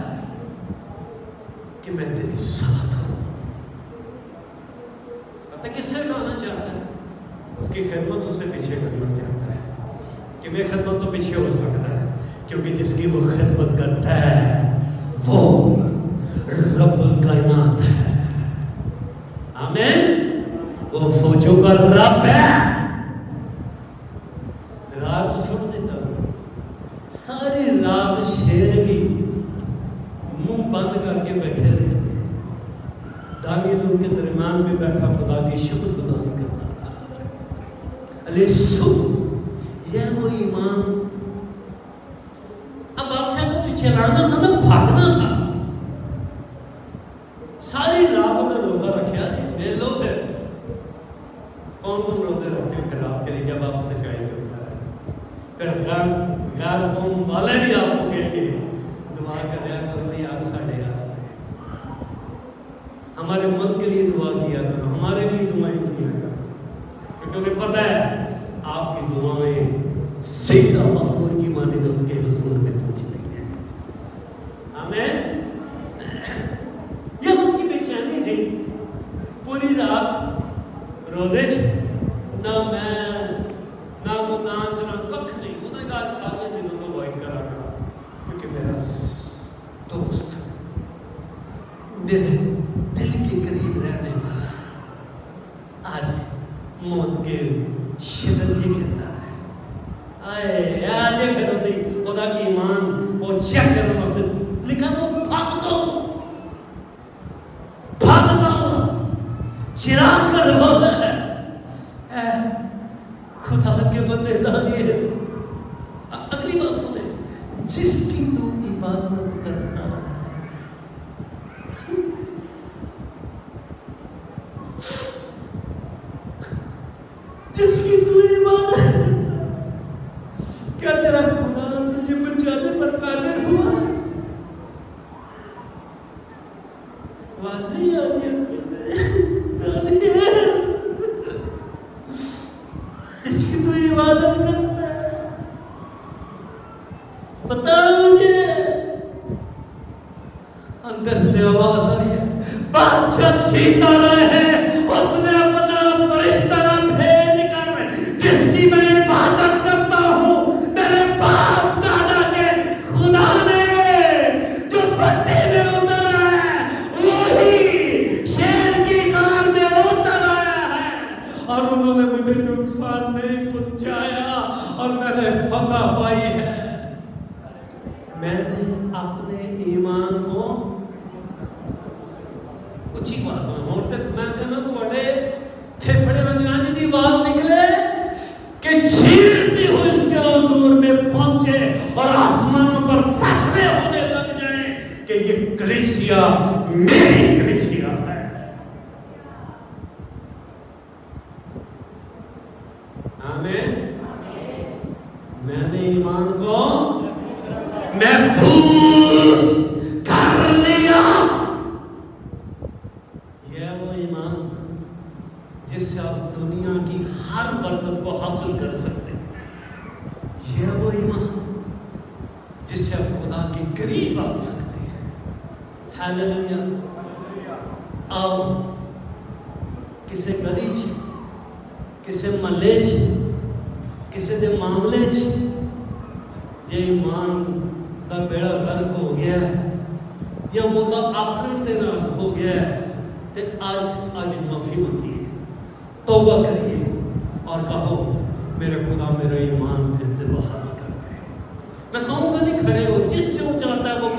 کہ میں تیرے ساتھ ہوں. پتہ کس سے کہنا چاہتا ہے؟ اس کی خدمت اسے پیچھے کرنا چاہتا ہے کہ میں خدمت تو پیچھے ہو سکتا ہے، کیونکہ جس کی وہ خدمت کرتا ہے وہ رب الکائنات ہے. آمین. وہ فوجوں کا رب ہے. غار تو سن دیتا میں بیٹھا خدا کی شکر گزاری کرتا رہا. الیسو یہ وہ ایمان. اب بادشاہ کو تو چلانا تھا نا، بھاگنا تھا. ساری رات انہیں روزہ رکھا جی. لے لو پھر کون تم روزے رکھتے پھر آپ کے لیے جب آپ سچائی کرتا ہے. پھر غیر قوم والے بھی آپ کو کہیں گے دعا کریا کرو یار ساڑھے راستے، ہمارے ملک کے لیے دعا کیا کرو، ہمارے لیے دعائیں کیا کرو، کیونکہ انہیں پتہ ہے آپ کی دعائیں سیدھا مغفور کی مانند اس کے حضور میں پہنچ رہی ہیں. آمین. یہ اس کی بے چینی تھی. پوری رات روزے نہ میں نہ وہ ناچ نہ ککھ نہیں. انہوں نے کہا ساری چیزوں کو اوائڈ کرا گا کیونکہ میرا دوست میرے دل کے قریب رہنے والا آج موت کے شدت یہ کہتا ہے. آئے آج یہ کرو نہیں خدا کی ایمان وہ چیک کرو مقصد لکھا تو بھاگ دو چراغ کا روزہ ہے. اے خدا کے بندے دانی ہے. اگلی بات سنیں، جس کی تو عبادت کرتا ہے جس کی تو عبادت کرتا ہے، کیا تیرا خدا تجھے بچانے پر قادر ہوا؟ واضح آدمی جس کی تو عبادت کرتا ہے. بتا مجھے اندر سے آواز آ رہی ہے بادشاہ چیتا رہے. اس نے اپنا فرشتہ بھیج کر جس کی میں عبادت کرتا ہوں میرے باپ دادا کے خدا نے جو پٹے میں اتر ہے وہی شیر کی کار میں اتر آیا ہے اور انہوں نے مجھے نقصان نہیں پہنچایا اور میں نے فتح پائی ہے. میں نے اپنے ایمان کو اچھی بات میں کہنا تھوڑے پھیپھڑے رجانی کی بات نکلے کہ چیرتی ہوئی اس کے حضور میں پہنچے اور آسمانوں پر فیصلے ہونے لگ جائیں کہ یہ کلیسیا میری کلیسیا ہے. آمین. میں نے ایمان کو محفوظ کر لیا. یہ وہ ایمان جس سے آپ دنیا کی ہر برکت کو حاصل کر سکتے ہیں. یہ وہ ایمان جس سے آپ خدا کے قریب آ سکتے ہیں. ہاللویا. آؤ کسی گلی چ کسی محلے کسی دے معاملے جے ایمان دا بیڑا غرق ہو گیا یا وہ دا آخرت دے نال ہو گیا تے آج معافی مانگیے، توبہ کریے اور کہو میرے خدا میرا ایمان پھر سے بحال کر دے. میں کہوں گا نہیں کھڑے ہو، جس جو چاہتا ہے وہ